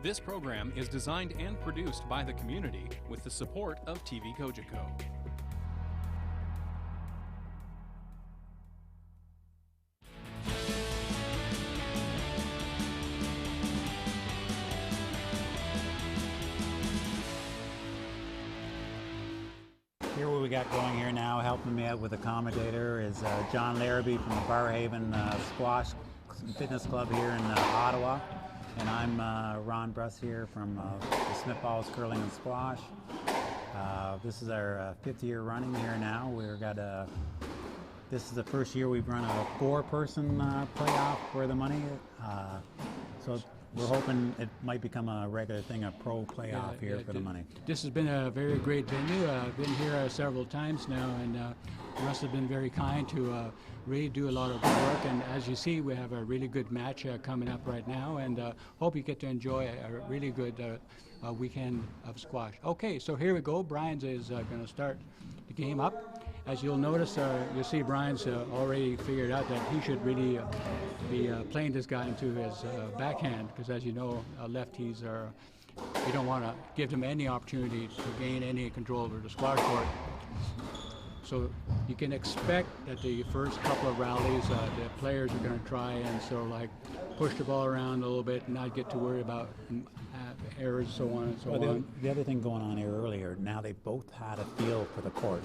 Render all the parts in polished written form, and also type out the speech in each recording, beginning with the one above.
This program is designed and produced by the community with the support of TV Kojiko. Here what we got going here now, helping me out with the commentator, is John Larrabee from the Barrhaven Squash Fitness Club here in Ottawa. And I'm Ron Bruss here from the Smith Falls Curling and Squash. This is our 5th year running here now. This is the first year we've run a 4-person playoff for the money. So we're hoping it might become a regular thing, a pro playoff here for the money. This has been a very great venue. I've been here several times now, and Russ has been very kind to really do a lot of work. And as you see, we have a really good match coming up right now, and hope you get to enjoy a really good weekend of squash. Okay, so here we go. Brian's is going to start the game up. As you'll notice, you'll see Brian's already figured out that he should really be playing this guy into his backhand, because as you know, lefties are, you don't want to give them any opportunity to gain any control over the squash court. So you can expect that the first couple of rallies, the players are going to try and sort of like push the ball around a little bit and not get to worry about errors, so on and so on. The other thing going on here earlier, now they both had a feel for the court.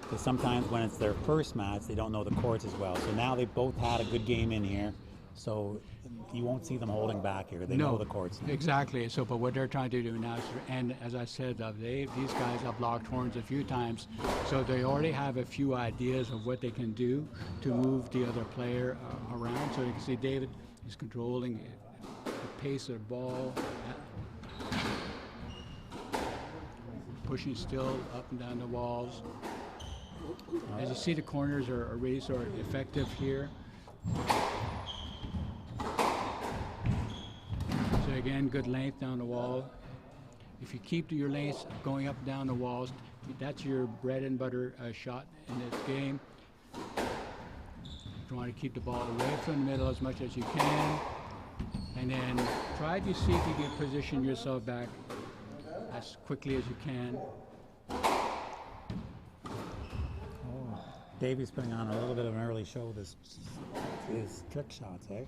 Because sometimes when it's their first match, they don't know the courts as well. So now they both had a good game in here. So you won't see them holding back here. They know the courts now. Exactly. So, but what they're trying to do now is, and as I said, these guys have locked horns a few times, so they already have a few ideas of what they can do to move the other player around. So you can see David is controlling the pace of the ball, pushing still up and down the walls. As you see, the corners are really sort of effective here. So again, good length down the wall. If you keep your length going up and down the walls, that's your bread and butter shot in this game. You want to keep the ball away from the middle as much as you can, and then try to see if you can position yourself back as quickly as you can. Davey's putting on a little bit of an early show with his trick shots, eh?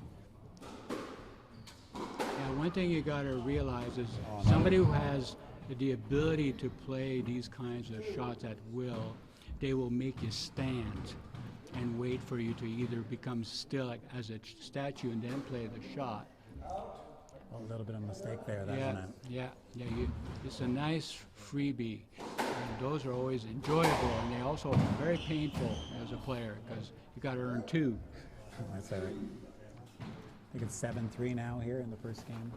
Yeah, one thing you got to realize is somebody who has the ability to play these kinds of shots at will, they will make you stand and wait for you to either become still like as a statue and then play the shot. A little bit of a mistake there, isn't it? Yeah. It's a nice freebie. And those are always enjoyable, and they also are very painful as a player because you got to earn 2. That's all right. I think it's 7-3 now here in the first game.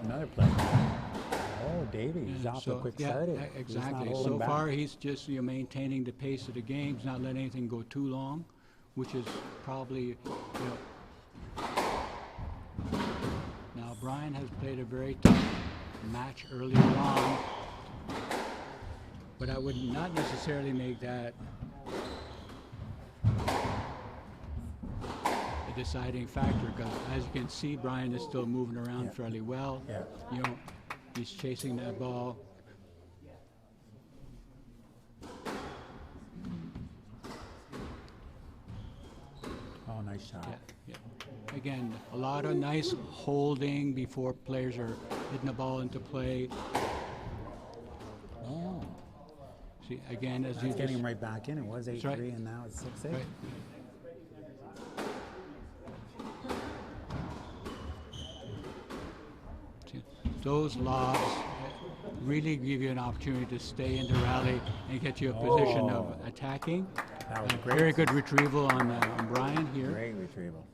Another play. Oh, Davey's off to a quick start. Exactly. So far, he's just maintaining the pace of the game. He's not letting anything go too long, which is probably Now Brian has played a very tough match earlier on, but I would not necessarily make that a deciding factor, because as you can see, Brian is still moving around fairly well. He's chasing that ball. Oh, nice shot. Yeah. Again, a lot of nice holding before players are hitting the ball into play. Oh. See, again, as He's getting him right back in. It was 8-3, and now it's 6-8. Right. See, those lobs really give you an opportunity to stay in the rally and get you a position of attacking. That was great. Very good retrieval on Brian here. Great retrieval.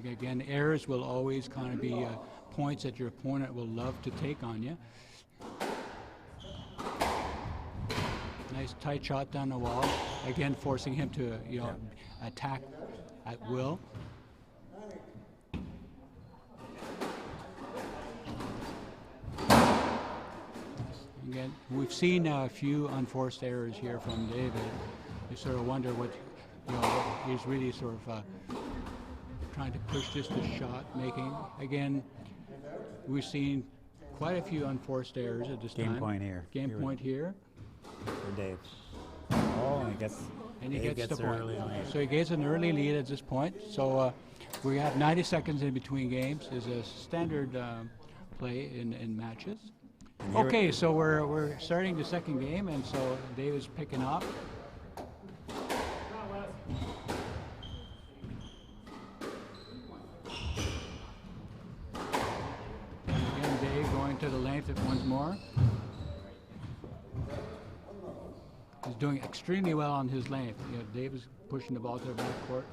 Again, errors will always kind of be points that your opponent will love to take on you. Nice tight shot down the wall. Again, forcing him to attack at will. Again, we've seen a few unforced errors here from David. You sort of wonder you know, he's really sort of trying to push just the shot making. Again, we've seen quite a few unforced errors at this time. Game point here. Game point here. For Dave. Oh, and he gets the point. Early lead. So he gets an early lead at this point. So we have 90 seconds in between games. Is a standard play in matches. Okay, so we're starting the second game, and so Dave is picking up. And again, Dave going to the length once more. He's doing extremely well on his length. You know, Dave is pushing the ball to the backcourt.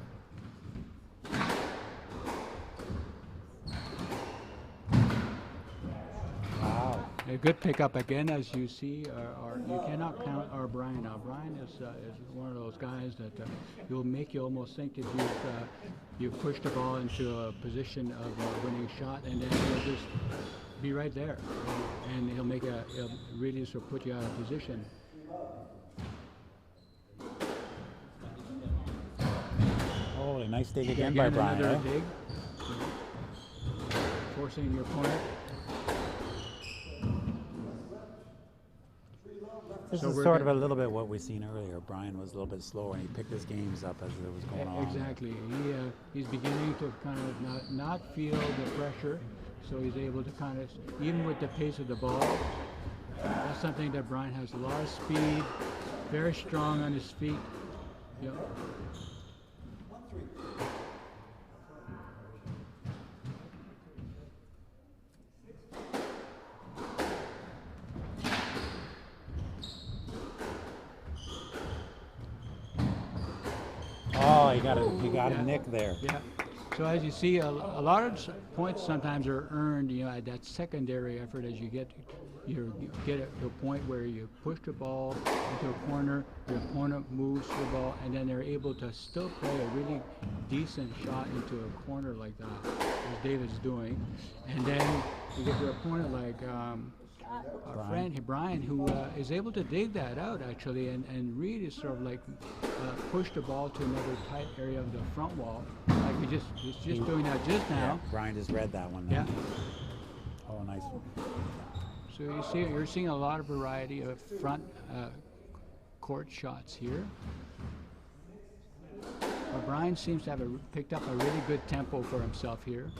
Wow. A good pickup again, as you see. You cannot count our Brian. Now, Brian is one of those guys that will make you almost think that you've pushed the ball into a position of a winning shot, and then he'll just be right there, and he'll really sort of put you out of position. Oh, a nice dig again by Brian. Another dig, forcing your opponent. This is sort of a little bit what we seen earlier. Brian was a little bit slower, and he picked his games up as it was going on. Exactly. He's beginning to kind of not feel the pressure, so he's able to kind of, even with the pace of the ball, that's something that Brian has a lot of speed, very strong on his feet. Yep. Oh, he got a nick there. Yeah. So as you see, a lot of points sometimes are earned, you know, at that secondary effort as you get to a point where you push the ball into a corner, your opponent moves the ball, and then they're able to still play a really decent shot into a corner like that, as David's doing. And then you get your opponent like our friend Brian, who is able to dig that out actually, and really sort of like push the ball to another tight area of the front wall. Like he's just doing that just now. Yeah, Brian just read that one. Yeah. Oh, nice. So you're seeing a lot of variety of front court shots here. But Brian seems to have picked up a really good tempo for himself here.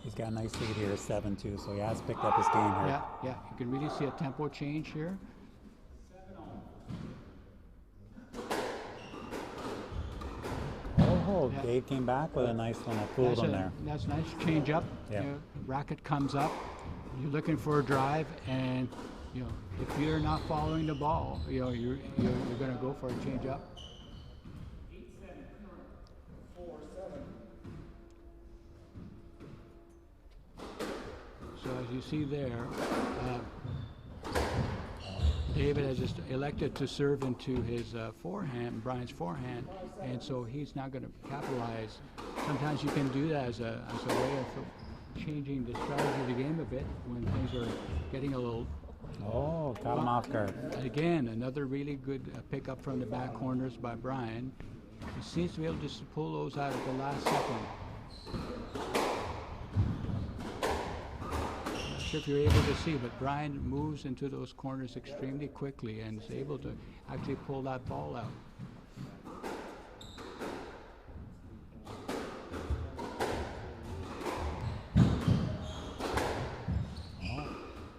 He's got a nice lead here, 7-2, so he has picked up his game here. Yeah, yeah. You can really see a tempo change here. Oh, yeah. Dave came back with a nice one that fooled him there. That's nice. Change up. Yeah. You know, racket comes up. You're looking for a drive, and you know if you're not following the ball, you know you're going to go for a change up. So as you see there, David has just elected to serve into his forehand, Brian's forehand, and so he's not going to capitalize. Sometimes you can do that as a way of changing the strategy of the game a bit when things are getting a little. Oh, caught him off guard. Again, another really good pickup from the back corners by Brian. He seems to be able to just pull those out at the last second. If you're able to see, but Brian moves into those corners extremely quickly and is able to actually pull that ball out. Oh,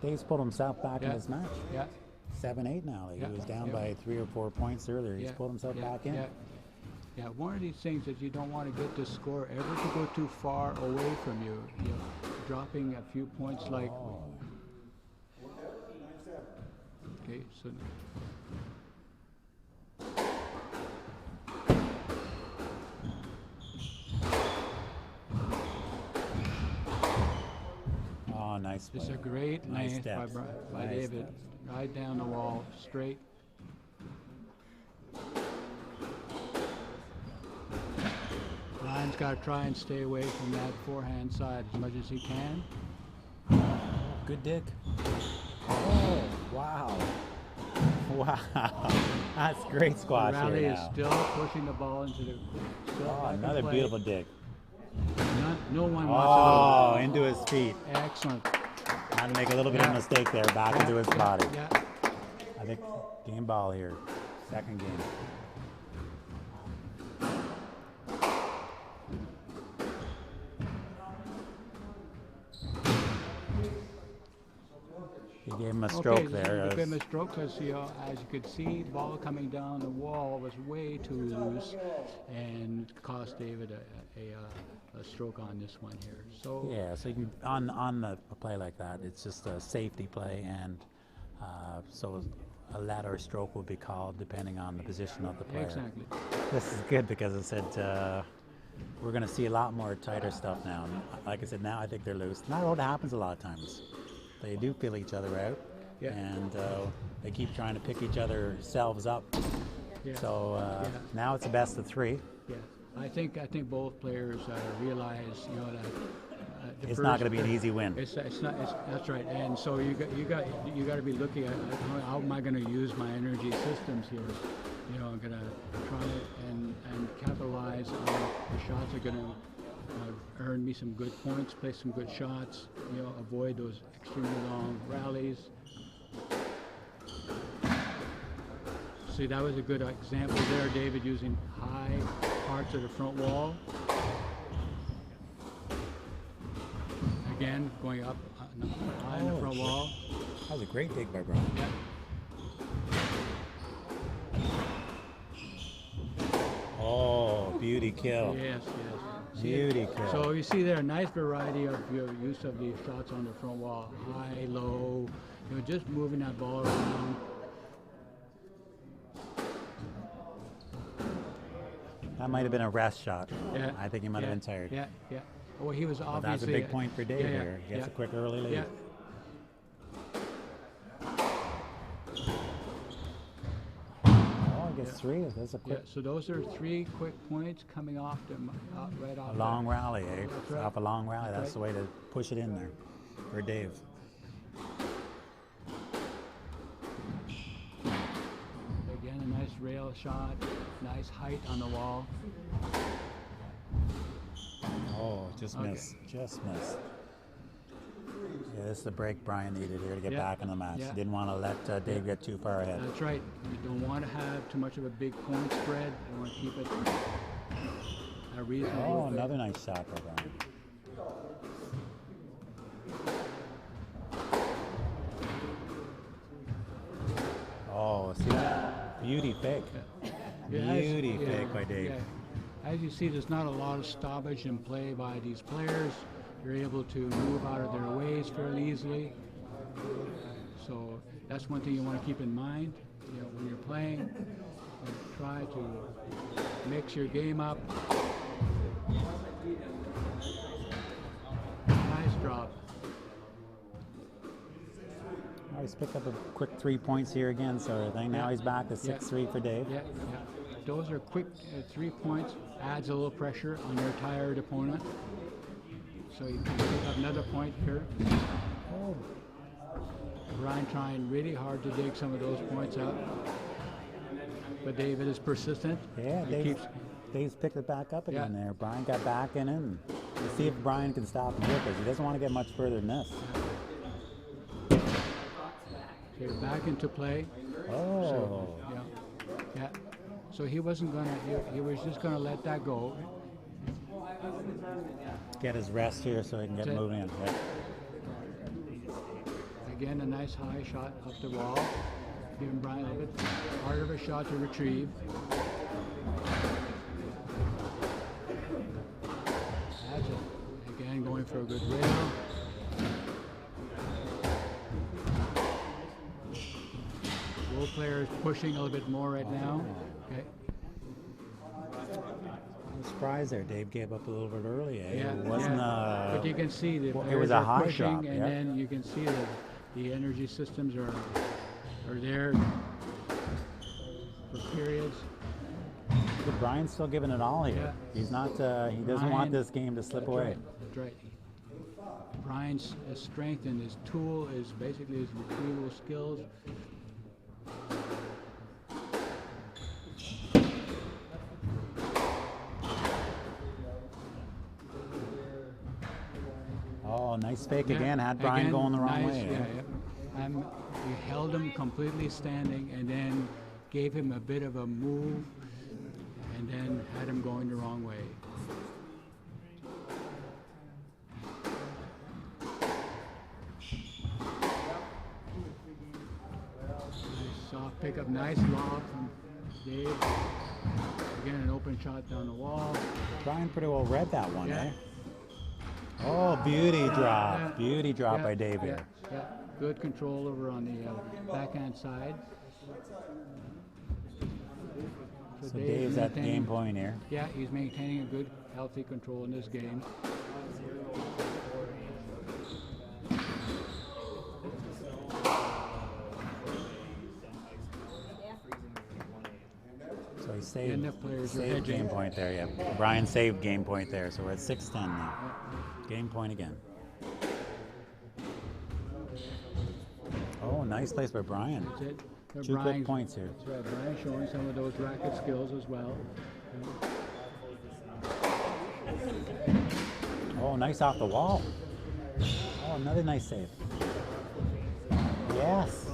Dave's pulled himself back in this match. Yeah. 7-8 now. Like he was down by 3 or 4 points earlier. He's pulled himself back in. Yeah, one of these things that you don't want to get the score ever to go too far away from you. You know, dropping a few points like. Okay, so. Oh, nice. It's a great length by David. Right down the wall, straight. Brian's got to try and stay away from that forehand side as much as he can. Good dig. Oh, wow. Wow, that's great squash Rally here is now. still pushing the ball into the. Still Oh, back in another play. beautiful dig. No one Oh, wants into his feet. to. Excellent. Had to make a little bit of a mistake there, back into his body. Yeah. I think game ball here, second game. He gave him a stroke there. He gave him a stroke because, you know, as you could see, ball coming down the wall was way too loose and cost David a stroke on this one here. So Yeah, so you can, on a play like that, it's just a safety play, and so a let or stroke will be called depending on the position of the player. exactly. This is good because it said we're going to see a lot more tighter stuff now. Like I said, now I think they're loose. Not what happens a lot of times. They do feel each other out, and they keep trying to pick each other selves up. Yeah. So now it's a best of three. Yeah, I think both players realize, you know, that It's not going to be an easy win. It's not. That's right. And so you got to be looking at how am I going to use my energy systems here. You know, I'm going to try and capitalize on the shots that are going to earn me some good points, play some good shots. You know, avoid those extremely long rallies. See, that was a good example there, David, using high parts of the front wall. Again, going up high in the front wall. That was a great dig by Brian. Yeah. Oh, beauty kill. Yes. Beauty kill. So you see there a nice variety of your use of the shots on the front wall. High, low, you know, just moving that ball around. That might have been a rest shot. Yeah. I think he might have been tired. Yeah. Oh, he was But obviously. that's a big point for Dave here. He gets a quick early lead. Yeah. Oh, he gets three. That's a quick. So those are 3 quick points coming off right off. A long rally, eh? That's right. Off a long rally. That's That's the way to push it in there for Dave. Again, a nice rail shot, nice height on the wall. Oh, just missed. Just missed. Yeah, this is the break Brian needed here to get back in the match. Yeah. He didn't want to let Dave get too far ahead. That's right. You don't want to have too much of a big point spread. You want to keep it a reasonable. Oh, another nice shot by Brian. Oh, see that? Beauty fake. Beauty fake by Dave. Yeah. As you see, there's not a lot of stoppage in play by these players. You're able to move out of their ways fairly easily. So that's one thing you want to keep in mind. You know, when you're playing, try to mix your game up. Nice drop. Oh, he's picked up a quick 3 points here again, so I think now he's back to 6-3 for Dave. Yeah. Those are quick 3 points. Adds a little pressure on your tired opponent. So you can pick up another point here. Oh. Brian trying really hard to dig some of those points out. But David is persistent. Yeah, Dave's picked it back up again there. Brian got back in it. Let's see if Brian can stop him here because he doesn't want to get much further than this. So you're back into play. Oh. So, yeah. So he wasn't gonna. He was just gonna let that go. Get his rest here so he can get moving in. Yeah. Again, a nice high shot up the wall. Giving Brian a little bit harder of a shot to retrieve. That's it. Again, going for a good rail. Both players pushing a little bit more right now. Okay. I'm surprised there. Dave gave up a little bit early. Yeah, It wasn't but you can see the it was a players are high pushing, drop, and yeah. then you can see that the energy systems are there for periods. But Brian's still giving it all here. Yeah. He's not. He doesn't want this game to slip away. That's right. Brian's strength and his tool is basically his retrieval skills. fake again, had Brian going the wrong way. Yeah. He held him completely standing and then gave him a bit of a move and then had him going the wrong way. Nice soft pickup, nice lob from Dave. Again, an open shot down the wall. Brian pretty well read that one, Yeah. eh? Oh, beauty drop. Beauty drop by Dave here. Yeah. Good control over on the backhand side. So Dave's at game point here. Yeah, he's maintaining a good, healthy control in this game. So he saved, players are saved hedging. game point there, yeah. Brian saved game point there, so we're at 6-10 now. Game point again. Oh, nice place by Brian. That's it. Two quick points here. That's right, Brian showing some of those racket skills as well. Oh, nice off the wall. Oh, another nice save. Yes.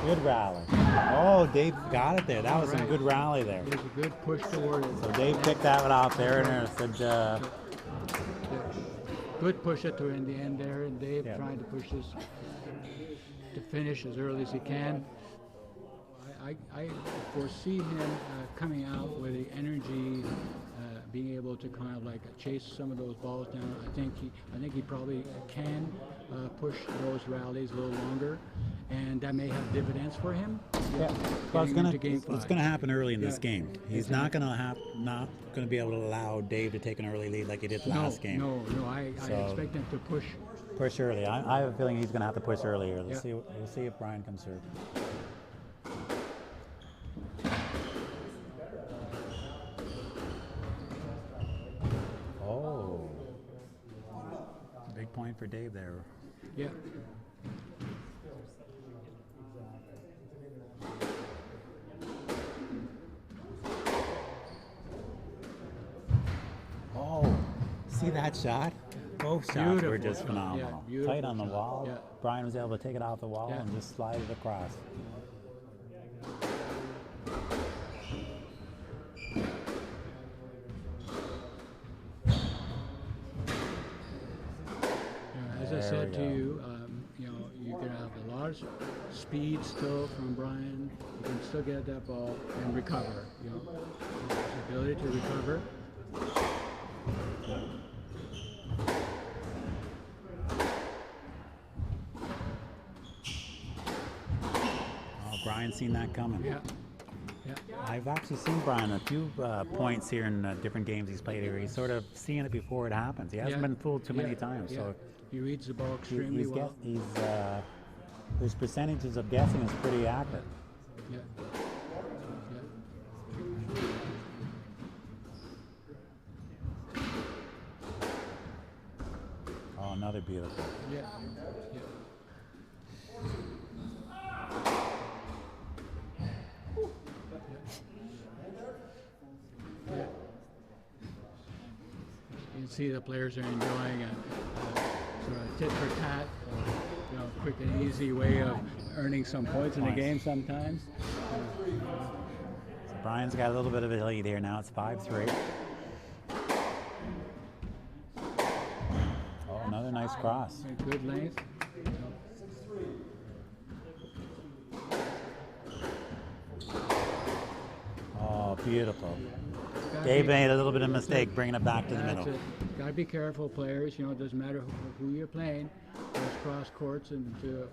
Good rally. Oh, Dave got it there. That was some good rally there. There's a good push toward it. So Dave picked that one off there and said, good push it to in the end there, and Dave trying to push this to finish as early as he can. I foresee him coming out with the energy, being able to kind of like chase some of those balls down. I think he probably can push those rallies a little longer, and that may have dividends for him. yeah. Well, it's gonna happen early in this game. He's not gonna be able to allow Dave to take an early lead like he did last game. No. I expect him to push. Push early. I have a feeling he's gonna have to push earlier. We'll see if Brian comes through. Oh, big point for Dave there. Yeah. Oh, see that shot? Both shots were just phenomenal. Yeah, Tight on the wall. Yeah. Brian was able to take it off the wall and just slide it across. As I said to you, you're going to have a lot of speed still from Brian. You can still get that ball and recover. His ability to recover. Oh, Brian's seen that coming. Yeah. I've actually seen Brian a few points here in different games he's played here. He's sort of seeing it before it happens. He hasn't been fooled too many times. So he reads the ball extremely well. His percentages of guessing is pretty accurate. Yeah. Oh, another beautiful. Yeah. You can see the players are enjoying a sort of tit for tat, quick and easy way of earning some points in the game sometimes. So Brian's got a little bit of a lead here now. It's 5-3. Oh, another nice cross. Good length. Oh, beautiful. Dave made a little bit of mistake bringing it back to the middle. Got to be careful, players. It doesn't matter who you're playing. Those cross courts into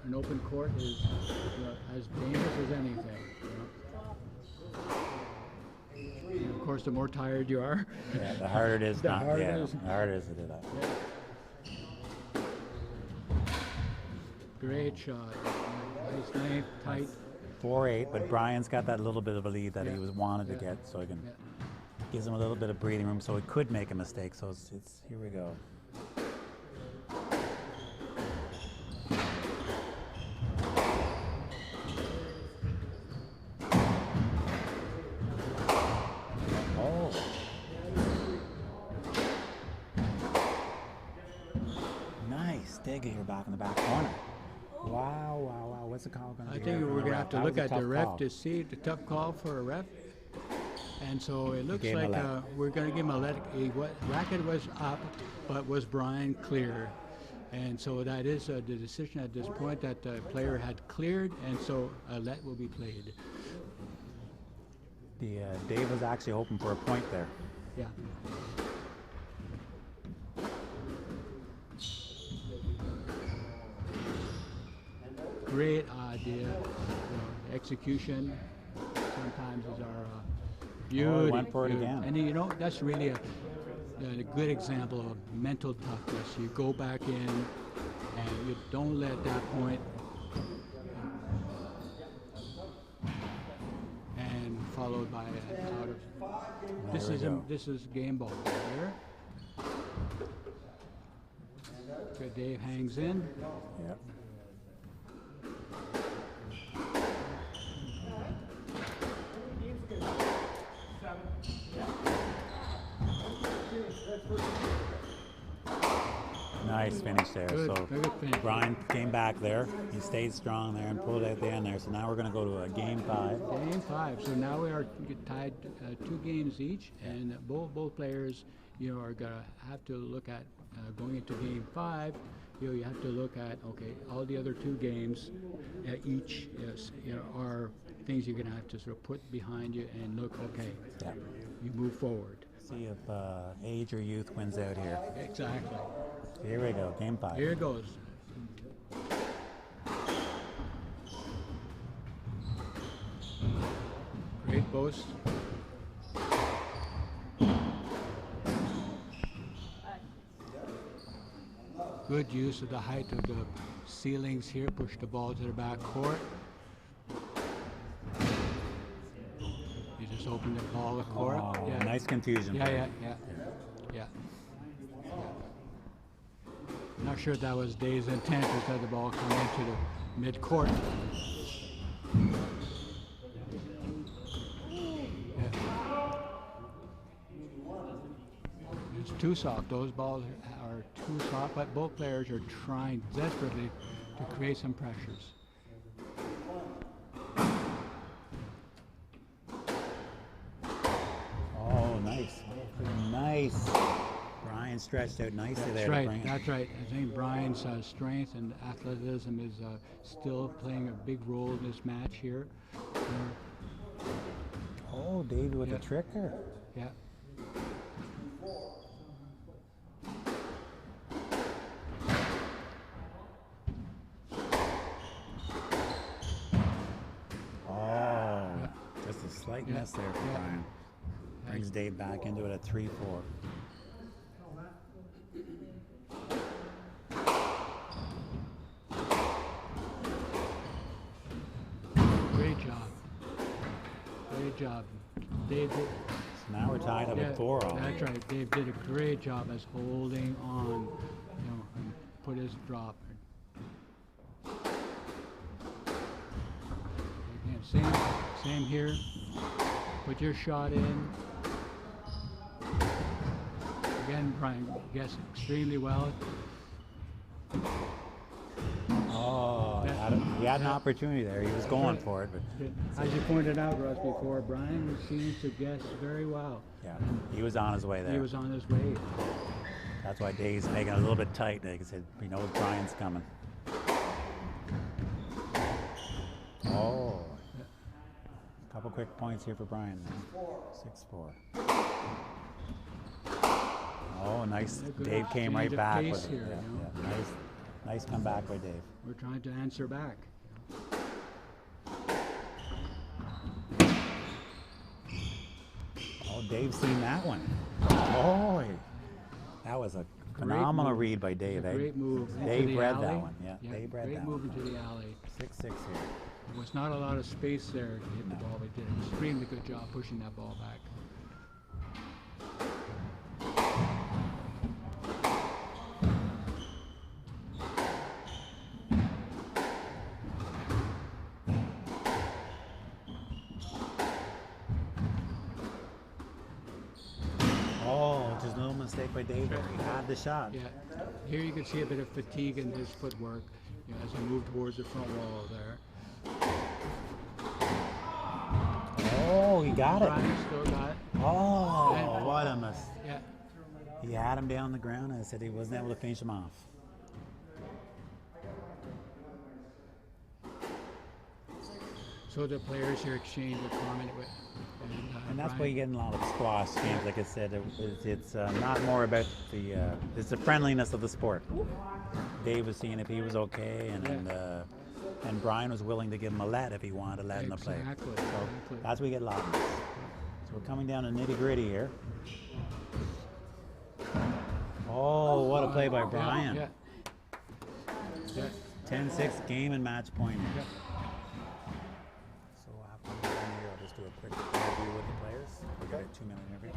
an open court is as dangerous as anything. And of course, the more tired you are, the harder it is. The harder it is. The harder it is to do that. Yeah. Great shot. Nice length, tight. 4-8, but Brian's got that little bit of a lead that he was wanted to get, so he can gives him a little bit of breathing room, so he could make a mistake. So it's here we go. back in the back corner. Wow, wow, wow. What's the call going to I be? think we're going to have to look at the ref call. to see the tough call for a ref. And so it looks gave him like a let. we're going to give him a let. Racket was up, but was Brian clear? And so that is the decision at this point that the player had cleared, and so a let will be played. Dave was actually hoping for a point there. Yeah. Great idea. Execution sometimes is our beauty. Oh, he went for it again. And you know, that's really a good example of mental toughness. You go back in and you don't let that point and followed by out of this is game ball here. Good, Dave hangs in. Yep. Nice finish there. Good, so good finish. Brian came back there. He stayed strong there and pulled it at the end there. So now we're going to go to a game 5. Game 5. So now we are tied 2 games each, and both players, are going to have to look at going into game 5. You have to look at all the other 2 games. Each are things you're going to have to sort of put behind you and look. Yeah. You move forward. See if age or youth wins out here. Exactly. Here we go, game 5. Here it goes. Great boast. Good use of the height of the ceilings here. Push the ball to the back court. You just open the ball to court. Oh, Yeah. nice confusion. Yeah. Not sure if that was Dave's intent, just had the ball come into the mid-court. It's too soft. Those balls are too soft, but both players are trying desperately to create some pressures. Oh, nice. Nice. Brian stretched out nicely there. That's right. I think Brian's strength and athleticism is still playing a big role in this match here. Oh, David with the trick there. Yeah. Oh, just a slight miss there for Brian. Brings Dave back into it at 3-4. Great job. Dave did, So now we're tied up at 4 all. That's right. Dave did a great job as holding on, and put his drop. Again, same here. Put your shot in. Again, Brian guessed extremely well. Oh, he had an opportunity there. He was going for it, but as you pointed out, Russ, before, Brian seems to guess very well. yeah, he was on his way there. He was on his way. That's why Dave's making it a little bit tight. Like I said, we know Brian's coming. Oh, a couple quick points here for Brian. 6-4. Oh, nice. Dave came right back with it. Here, Yeah. Nice comeback by Dave. We're trying to answer back. Oh, Dave's seen that one. Oh, that was a phenomenal read by Dave. Great move. Dave read that one. Yeah, Dave read great that move one. into the alley. 6-6 here. There was not a lot of space there to hit the ball. They did an extremely good job pushing that ball back. Oh, just no mistake by Dave. He had the shot. Yeah. Here you can see a bit of fatigue in his footwork, you know, as he moved towards the front wall there. Oh, he got it. Brian still got it. Oh, And- what a miss. Yeah. He had him down on the ground and said he wasn't able to finish him off. So the players here exchange a comment with. And that's why Brian- you get in a lot of squash games. Like I said, it's not more about it's the friendliness of the sport. Dave was seeing if he was okay, and Brian was willing to give him a let if he wanted to let him play. Exactly. So Exactly. that's where we get a lot of this. So we're coming down to nitty gritty here. Oh, what a play by Brian. Yeah. Yeah. 10-6 game and match point. Yeah. So after we're done here, I'll just do a quick interview with the players. We got a 2-minute interview.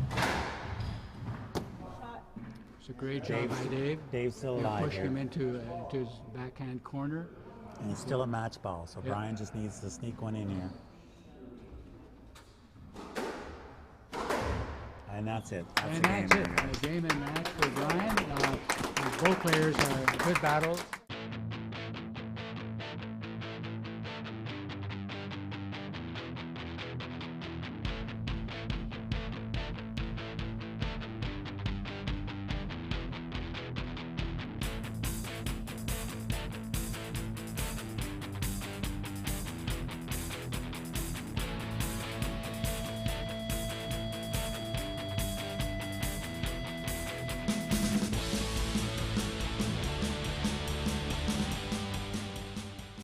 It's a great job by Dave. Dave's still Yeah, alive pushed here. him into his backhand corner. And it's still a match ball, so Yeah. Brian just needs to sneak one in here. And that's it. That's And the game. that's it. A game and match for Brian. Both players are good battles.